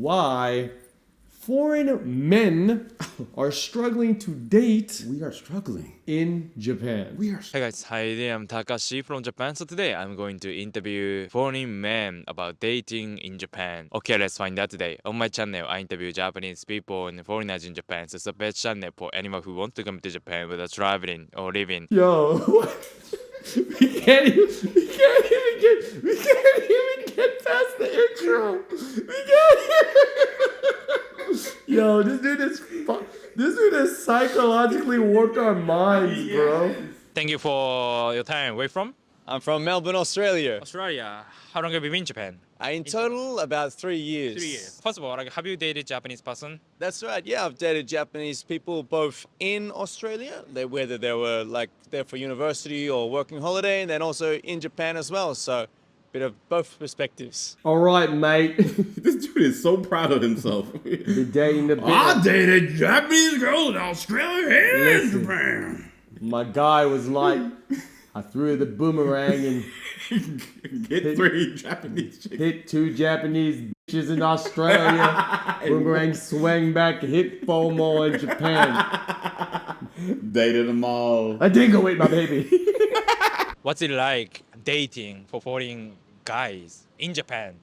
why foreign men are struggling to date We are struggling. in Japan. We are Hey guys, hi there, I'm Takashi from Japan. So today I'm going to interview foreign men about dating in Japan. Okay, let's find out today. On my channel, I interview Japanese people and foreigners in Japan. So it's the best channel for anyone who wants to come to Japan whether traveling or living. Yo, we can't even get past the intro. We can't. Yo, this dude has psychologically warped our minds, bro. Thank you for your time. Where you from? I'm from Melbourne, Australia. Australia. How long have you been in Japan? In total, about 3 years. 3 years. First of all, have you dated Japanese person? That's right. Yeah, I've dated Japanese people both in Australia, whether they were like there for university or working holiday, and then also in Japan as well. So, bit of both perspectives. All right, mate. This dude is so proud of himself. Been dating the I dated Japanese girls in Australia and Listen. Japan. My guy was like, I threw the boomerang and Get 3 Japanese chicks. hit 2 Japanese bitches in Australia. Boomerang swang back, hit 4 more in Japan. Dated them all. I did go with my baby. What's it like dating for foreign guys in Japan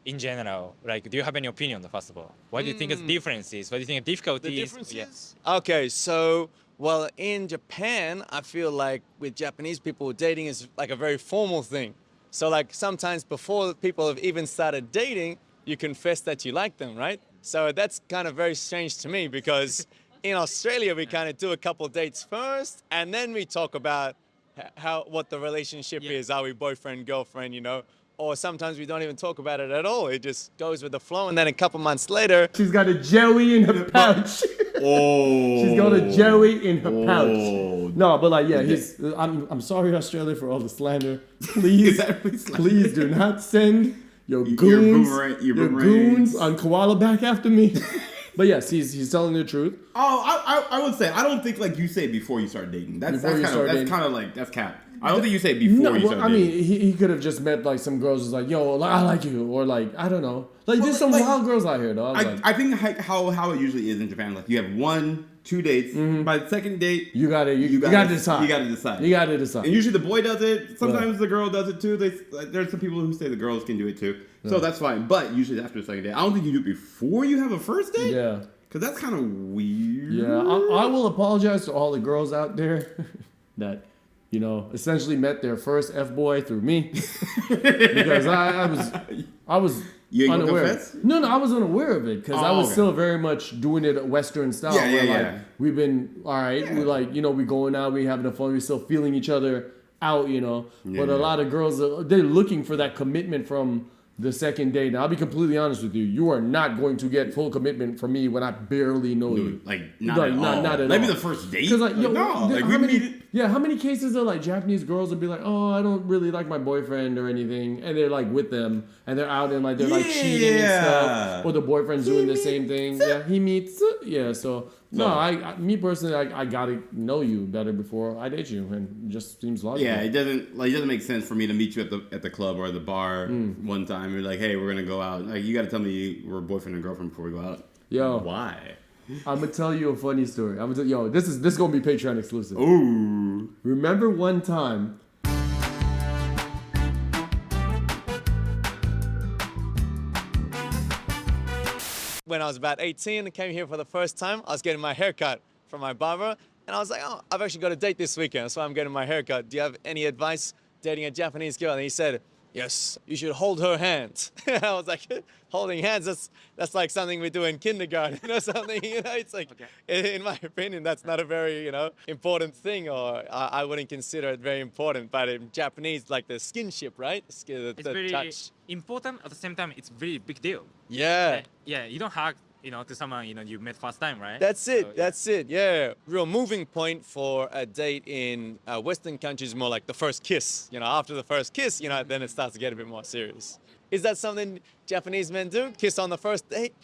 in general? Like, do you have any opinion, first of all? What do you think is differences? What do you think are difficulties? The differences? Okay, so, well, in Japan, I feel like with Japanese people, dating is like a very formal thing. So, like, sometimes before people have even started dating, you confess that you like them, right? So that's kind of very strange to me because in Australia, we kind of do a couple dates first, and then we talk about what the relationship is. Are we boyfriend, girlfriend, you know? Or sometimes we don't even talk about it at all. It just goes with the flow, and then a couple months later, She's got a Joey in her pouch. Oh. She's got a Joey in her Oh. pouch. No, but like, yeah, I'm sorry, Australia, for all the slander. Please, Is that really slander? please do not send your Your goons, boomerang- your your goons boomerangs. on koala back after me. But yes, he's telling the truth. Oh, I would say I don't think like you say before you start dating. That's Before you start dating. kind of like that's cap. I don't think you say before you start I dating. mean, he could have just met like some girls who's like, yo, like, I like you, or like, I don't know. Like, there's some like- wild girls out here, though. I was like, I think how it usually is in Japan. Like you have 1, 2 dates. By the second date, you gotta decide. You gotta decide. You gotta decide. And usually the boy does it. Sometimes the girl does it too. There's some people who say the girls can do it too. So that's fine. But usually after the second date, I don't think you do it before you have a first date. Yeah. Because that's kind of weird. Yeah, I will apologize to all the girls out there that, you know, essentially met their first F-boy through me. Because I was You ain't gonna unaware. confess? No, I was unaware of it because I Oh, was okay. still very much doing it Western style. Yeah, where, yeah, like, yeah. we've been, all right, we like, you know, we going out, we having fun, we still feeling each other out, you know. But a lot of girls, they're looking for that commitment from the second date. Now, I'll be completely honest with you. You are not going to get full commitment from me when I barely know you. Like not Like, at not- all. not at Maybe all. the first date. Because like, yo, no, like how we many, meet. yeah, how many cases are like Japanese girls would be like, oh, I don't really like my boyfriend or anything, and they're like with them, and they're out and like they're like cheating and stuff, or the boyfriend's doing the same thing. Yeah, he meets. Yeah, so no, me personally, I gotta know you better before I date you, and it just seems logical. Yeah, it doesn't make sense for me to meet you at the club or the bar one time. You're like, hey, we're gonna go out. Like, you got to tell me we're boyfriend and girlfriend before we go out. Yo, Why? I'm gonna tell you a funny story. This is gonna be Patreon exclusive. Ooh. Remember one time. when I was about 18 and came here for the first time, I was getting my hair cut from my barber. And I was like, oh, I've actually got a date this weekend, so I'm getting my hair cut. Do you have any advice dating a Japanese girl? And he said, yes, you should hold her hand. I was like, holding hands, that's like something we do in kindergarten or something, you know? It's like, in my opinion, that's not a very, important thing, or I wouldn't consider it very important. But in Japanese, like the skinship, right? It's The very touch. important. At the same time, it's very big deal. Yeah. Yeah, you don't hug, to someone, you met first time, right? That's it. So, That's it. Yeah. Real moving point for a date in Western countries is more like the first kiss. After the first kiss, then it starts to get a bit more serious. Is that something Japanese men do? Kiss on the first date?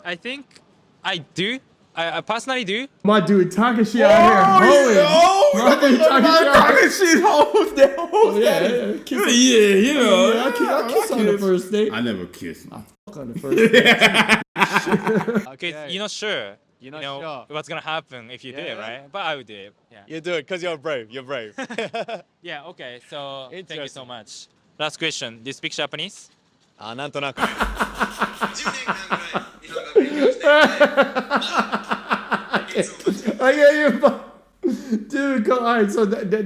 I think I do. I personally do. My dude Takashi out here hoeing. My dude Takashi out here. Yeah, Yeah, I kiss on the first date. I never kiss. on the first date. Okay, you're not sure. You're not sure. What's gonna happen if you do it, Yeah. right? But I would do it. Yeah. You do it because you're brave. You're brave. Yeah. Okay. So thank you so Interesting. much. Last question. Do you speak Japanese? あ、なんとなく。I get you, but dude, go, all right. So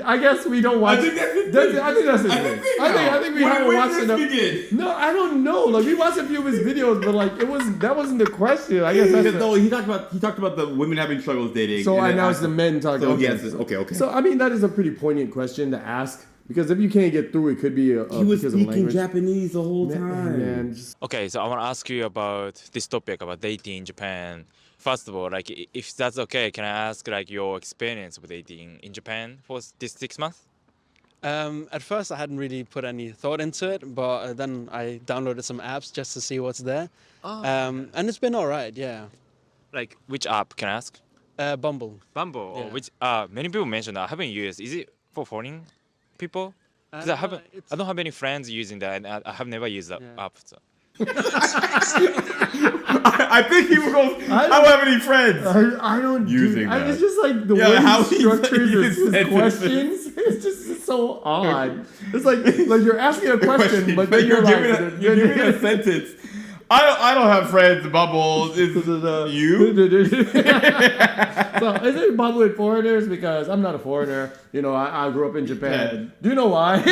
I guess we don't watch. I think that's the I think that's the I thing. think I think we haven't when watched did enough. this begin? No, I don't know. Like we watched a few of his videos, but like that wasn't the question. I guess that's Because, the, no, he talked about the women having struggles dating. so. and I then now it's the men talking. So yes, okay. So I mean that is a pretty poignant question to ask because if you can't get through, it could be he was because of speaking language. Japanese the whole Man, time. man, just, Okay. So I want to ask you about this topic about dating in Japan. First of all, like if that's okay, can I ask like your experience with dating in Japan for this 6 months? At first, I hadn't really put any thought into it, but then I downloaded some apps just to see what's there. And it's been all right, yeah. Like which app can I ask? Bumble. Bumble or Yeah. which many people mentioned that I haven't used. Is it for foreign people? Because No, I don't have any friends using that, and I have never used that Yeah. app. So. I think he goes. I don't have any friends. I don't Using do. that. It's just like the Yeah, way how he he structures his said questions. It's just so odd. It's like you're asking a question, but then you're like, you're giving a sentence. I don't have friends. Bubbles. It's you. So is it Bumble with foreigners? Because I'm not a foreigner. You know, I grew up in Japan. Do you know why? It's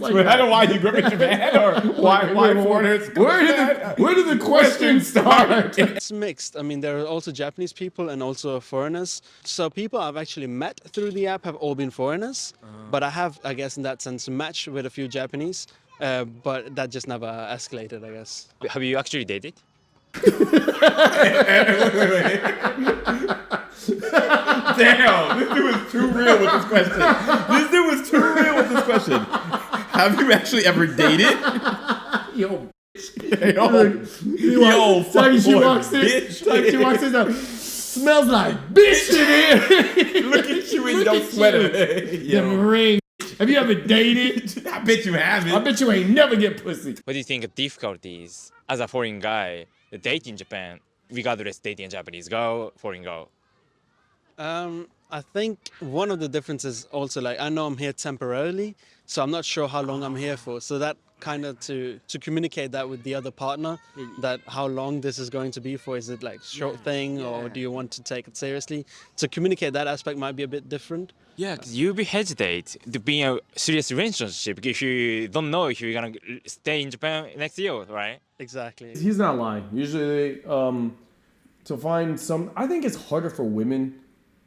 like I don't know why you grew up in Japan or why foreigners. Where did the question start? It's mixed. I mean, there are also Japanese people and also foreigners. So people I've actually met through the app have all been foreigners. But I have, I guess, in that sense, matched with a few Japanese. But that just never escalated, I guess. Have you actually dated? Damn, this dude was too real with this question. This dude was too real with this question. Have you actually ever dated? Yo, Yo, like she fuckboy, walks in, bitch. like she walks in, smells like bitch in here. Look at you in Look your at sweater. Them Yo. ring. Have you ever dated? I bet you haven't. I bet you ain't never get pussy. What do you think of difficulties as a foreign guy dating in Japan, regardless dating a Japanese girl, foreign girl? I think one of the differences also, like, I know I'm here temporarily, so I'm not sure how long I'm here for. So that kind of to communicate that with the other partner, that how long this is going to be for. Is it like short thing or do you want to take it seriously? To communicate that aspect might be a bit different. Yeah, because you be hesitate to be in a serious relationship if you don't know if you're gonna stay in Japan next year, right? Exactly. He's not lying. Usually, to find some, I think it's harder for women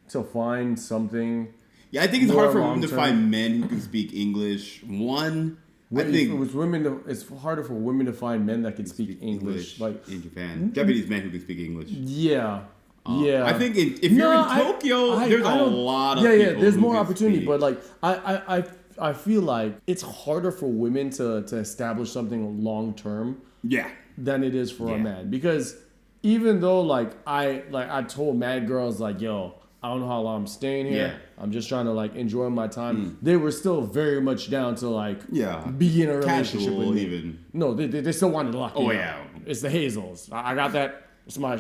to find something. Yeah, I think it's More hard for women to long-term. find men who can speak English. I think With women, it's harder for women to find men that can speak English. Like, in Japan, Japanese men who can speak English. yeah. Yeah, I think if you're in Tokyo, there's a don't- lot of yeah. people There's who more can opportunity, speak. but like I feel like it's harder for women to establish something long term yeah, than it is for a Yeah. man, because even though I told mad girls like, yo, I don't know how long I'm staying here. Yeah. I'm just trying to like enjoy my time. They were still very much down to like Yeah. be in a relationship Casual with me. even. No, they still wanted to lock Oh, me yeah. up. It's the Hazels. I got that. It's my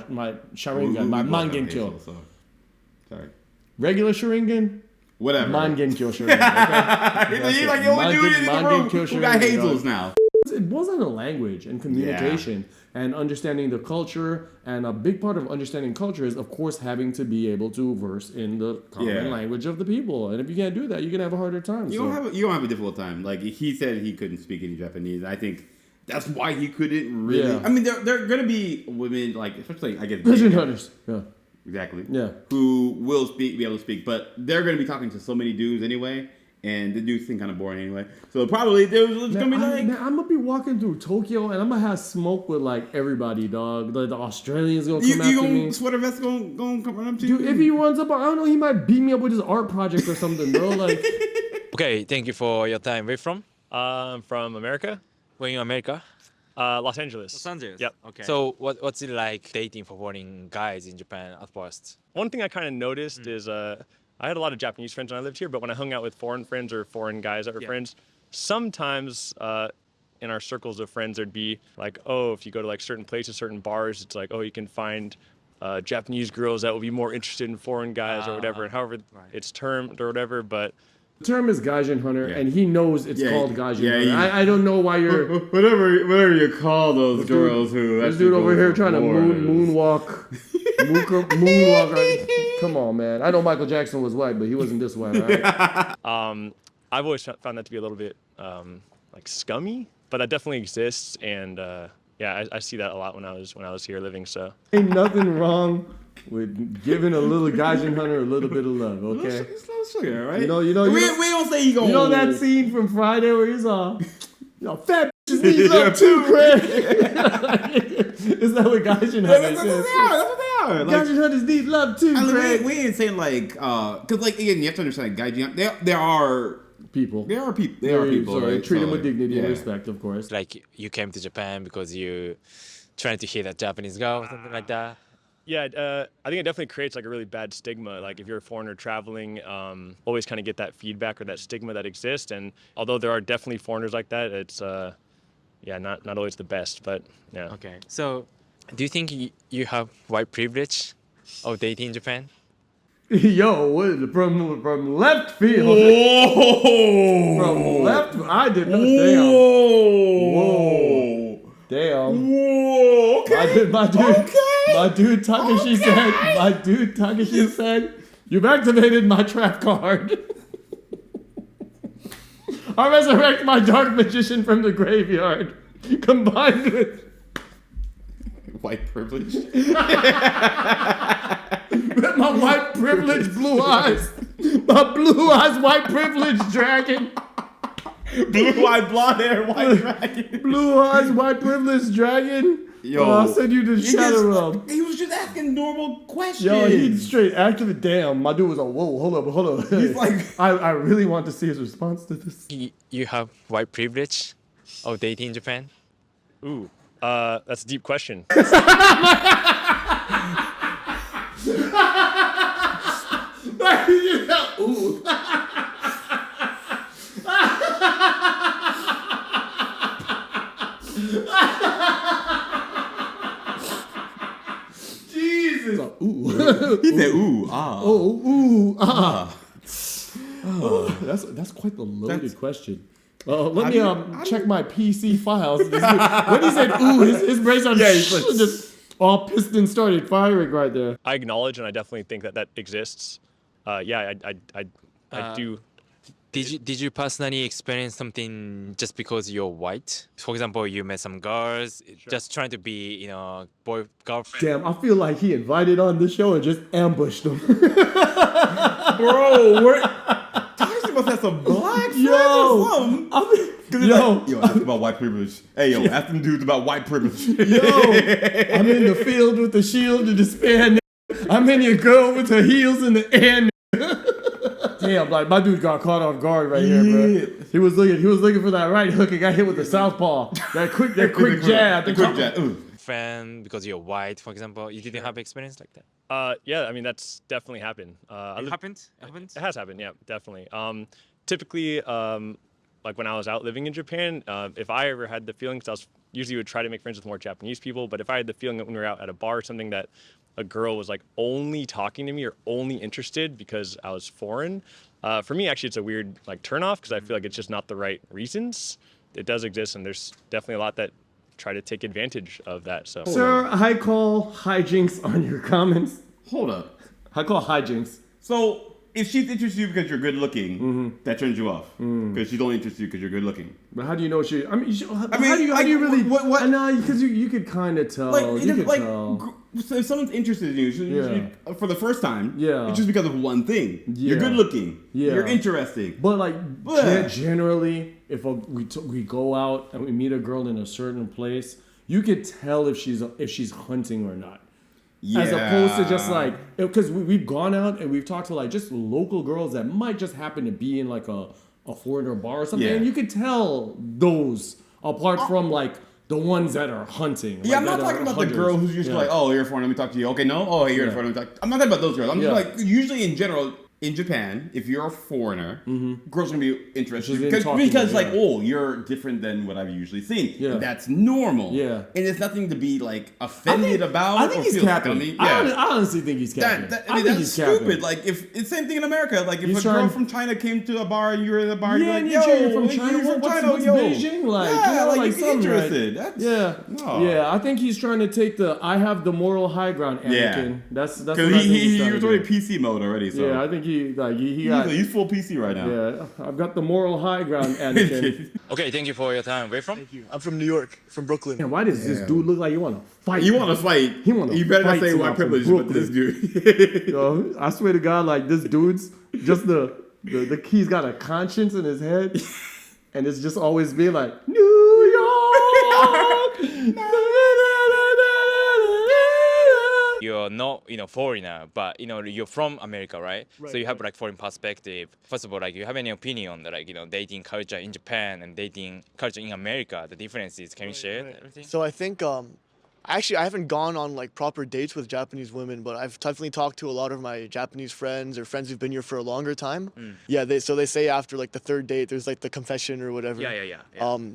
Sharingan, We my both have Mangen kill. Hazel, so. Sorry. Regular Sharingan, Whatever. Mangen kill Sharingan. Okay? He's like the only dude in the Mangen room kill who got Sharingan, Hazels dog. now. It boils down to language and communication and understanding the culture. And a big part of understanding culture is, of course, having to be able to verse in the common Yeah. language of the people. And if you can't do that, you're gonna have a harder time. You don't have a difficult time. Like he said, he couldn't speak any Japanese. I think that's why he couldn't really. Yeah. I mean, there are gonna be women like, especially I guess Pigeon hunters. Yeah. exactly. Yeah. Who will be able to speak, but they're gonna be talking to so many dudes anyway, and the dudes seem kind of boring anyway. So probably there's gonna be like. I'm gonna be walking through Tokyo and I'm gonna have smoke with like everybody, dog. The Australians gonna come You after me. gonna sweater vest gonna come run up to you? Dude, if he runs up, I don't know, he might beat me up with his art project or something, bro. Like, Okay, thank you for your time. Where you from? I'm from America, When you in America? Los Angeles. Los Angeles. Yep. Okay. So what's it like dating for foreign guys in Japan at first? One thing I kind of noticed is I had a lot of Japanese friends when I lived here, but when I hung out with foreign friends or foreign guys that were friends, sometimes, and in our circles of friends, there'd be like, oh, if you go to like certain places, certain bars, it's like, oh, you can find Japanese girls that will be more interested in foreign guys or whatever, and however it's termed or whatever. But the term is Gaijin hunter, and he knows it's called Gaijin hunter. yeah. I don't know why you're whatever you call those girls who. This dude over here trying to moonwalk. Moonwalk. Come on, man. I know Michael Jackson was white, but he wasn't this white, right? I've always found that to be a little bit like scummy, but that definitely exists, and yeah, I see that a lot when I was here living. So ain't nothing wrong with giving a little Gaijin hunter a little bit of love, okay? It's no sugar, right? You know, we don't say he going. You know that scene from Friday where he's all, fat bitches need love too, Craig. Is that what Gaijin hunters That's what they are. Gaijin hunters need love too, Craig. We ain't saying like, because like again, you have to understand, Gaijin. There are people. There are people. So right? treat them with dignity and respect, of course. Like you came to Japan because you trying to hit a Japanese girl or something like that. Yeah, I think it definitely creates like a really bad stigma. Like if you're a foreigner traveling, always kind of get that feedback or that stigma that exists. And although there are definitely foreigners like that, it's not always the best. But yeah. Okay. So, do you think you have white privilege of dating in Japan? Yo, what from left field? Whoa! From left, I did not. Damn. Whoa! Okay. My dude Takashi said, you've activated my trap card. I resurrect my dark magician from the graveyard, combined with white privilege. With my white privilege blue eyes. My blue eyes white privilege dragon. Blue-eyed, blonde hair, white dragon. Blue eyes white privilege dragon. Yo, I'll send you to Shadow Realm. He was just asking normal questions. Yo, he straight actually, damn, my dude was like, whoa, hold up. He's like, I really want to see his response to this. You have white privilege of dating in Japan? Ooh, that's a deep question. Ooh. Jesus. Ooh. He said, ooh, ah. Oh, ooh, ah. Oh, that's quite the loaded question. Let me check my PC files. When he said ooh, his brain on just all piston started firing right there. I acknowledge and I definitely think that exists. Yeah, I do. Did you personally experience something just because you're white? For example, you met some girls just trying to be, girlfriend. Damn, I feel like he invited on the show and just ambushed them. Bro, Tyson must have some black friends or something. Ask about white privilege. Hey, ask them dudes about white privilege. I'm in the field with the shield of despair. I'm in your girl with her heels in the air. Damn, like my dude got caught off guard right here, bro. He was looking for that right hook and got hit with the southpaw. That quick jab. Friend because you're white, for example. You didn't have experience like that? Yeah, I mean that's definitely happened. It happened? It has happened, yeah, definitely. Typically, like when I was out living in Japan, if I ever had the feeling, because I usually would try to make friends with more Japanese people, but if I had the feeling that when we were out at a bar or something that a girl was like only talking to me or only interested because I was foreign, for me actually it's a weird like turnoff because I feel like it's just not the right reasons. It does exist and there's definitely a lot that try to take advantage of that. So, sir, I call hijinks on your comments. Hold up. I call hijinks. So if she's interested in you because you're good looking, that turns you off. Because she's only interested in you because you're good looking. But how do you know she? How do you really? What? No, because you could kind of tell. So if someone's interested in you, for the first time, it's just because of one thing. You're good looking. You're interesting. But generally, if we go out and we meet a girl in a certain place, you could tell if she's hunting or not. Yeah. As opposed to just because we've gone out and we've talked to just local girls that might just happen to be in like a foreigner bar or something, and you could tell those apart from the ones that are hunting. Yeah, I'm not talking about the girl who's usually oh, you're a foreigner, let me talk to you. Okay, no? Oh, hey, you're a foreigner, let me talk. I'm not talking about those girls. I'm just usually in general, in Japan, if you're a foreigner, girls are gonna be interested She's talking, because yeah. like, oh, you're different than what I've usually seen. Yeah. And that's normal. Yeah. And it's nothing to be like offended about. I think or he's feel capping. scummy. I honestly think he's capping. I mean, that's stupid. Like, if it's same thing in America. Like, if He's a girl trying- from China came to a bar and you were in the bar, Yeah, you'd be and like, you're from yo, China. you're from What's China, yo. Beijing like? Yeah, You know, like, like you're something, right? interested. That's, Yeah, no. yeah. I think he's trying to take the I have the moral high ground, Anakin. Yeah. That's what I Because think he's he trying was to already do. PC mode already. So Yeah, I think he got. he's full PC right now. Yeah, I've got the moral high ground, Anakin. Okay, thank you for your time. Where from? I'm from New York, from Brooklyn. Man, why does this dude look like you want to fight? You want to fight? He wanna You better not fight say to my out from privilege with this dude. Yo, I swear to God, like this dude's just the he's got a conscience in his head, and it's just always being like New York. You're not, foreigner, but you're from America, right? So you have like foreign perspective. First of all, like you have any opinion that like dating culture in Japan and dating culture in America, the differences? Can you share everything? So I think actually I haven't gone on like proper dates with Japanese women, but I've definitely talked to a lot of my Japanese friends or friends who've been here for a longer time. Yeah, they say after like the third date there's like the confession or whatever. Yeah.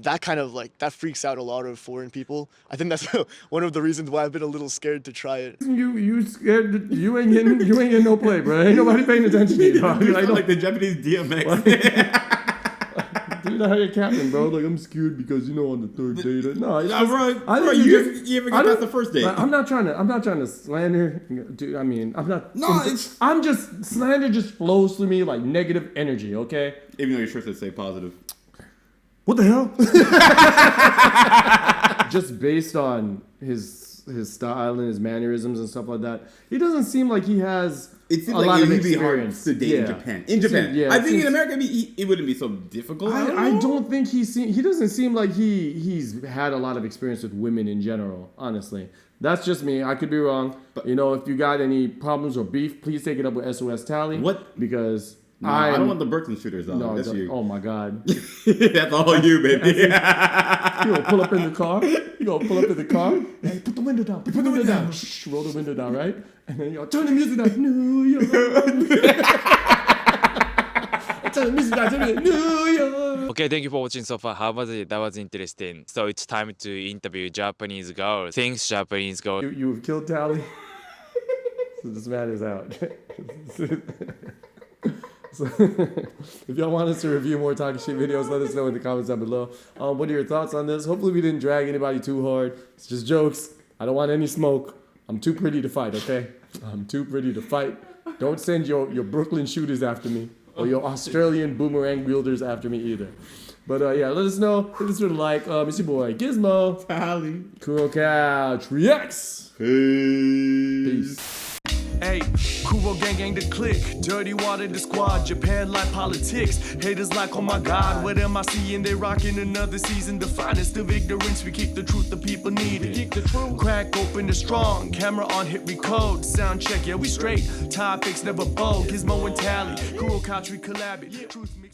That kind of like that freaks out a lot of foreign people. I think that's one of the reasons why I've been a little scared to try it. You scared? You ain't getting no play, bro. Ain't nobody paying attention to you, dog. You Like, sound like the Japanese DMX. you know how you're capping, bro. Like I'm scared because on the third date. No, it's Nah, just- bro, I think you ever I get don't- past the first date? Like, I'm not trying to slander, dude. I mean, I'm not. No, it's- I'm just slander just flows through me like negative energy. Okay. Even though your shirt says stay positive. What the hell? Just based on his style and his mannerisms and stuff like that, he doesn't seem like he has It seems a lot like of it would be hard experience to date Yeah. in Japan. In Japan, Yeah, I it think seems- in America it wouldn't be so difficult. I don't think he doesn't seem like he's had a lot of experience with women in general, honestly. That's just me. I could be wrong. But if you got any problems or beef, please take it up with SOS Tally. What? Because No, I don't want the Burton shooters though. No, that's you. oh my God. That's all you, baby. You gonna pull up in the car? You gonna pull up in the car? Hey, put the window down. Put the window down. Shh, roll the window down, right? And then turn the music down. New York. Turn the music down. New York. Okay, thank you for watching so far. How was it? That was interesting. So it's time to interview Japanese girls. Things Japanese girls. You've killed Tally. So this man is out. So, if y'all want us to review more talking shit videos, let us know in the comments down below. What are your thoughts on this? Hopefully we didn't drag anybody too hard. It's just jokes. I don't want any smoke. I'm too pretty to fight, okay? I'm too pretty to fight. Don't send your Brooklyn shooters after me or your Australian boomerang wielders after me either. But yeah, let us know. Hit us with a like. It's your boy Gizmo. Tally. Kuro Kouch Reacts. Peace. Hey, Kuro gang the click, dirty water the squad, Japan like politics, haters like oh my god, what am I seeing, they rocking another season, the finest of ignorance, we kick the truth the people need it, crack open the strong, camera on hit record, sound check, yeah we straight, topics never bold, Gizmo and Tally, Kuro Kouch we collab it, truth mix.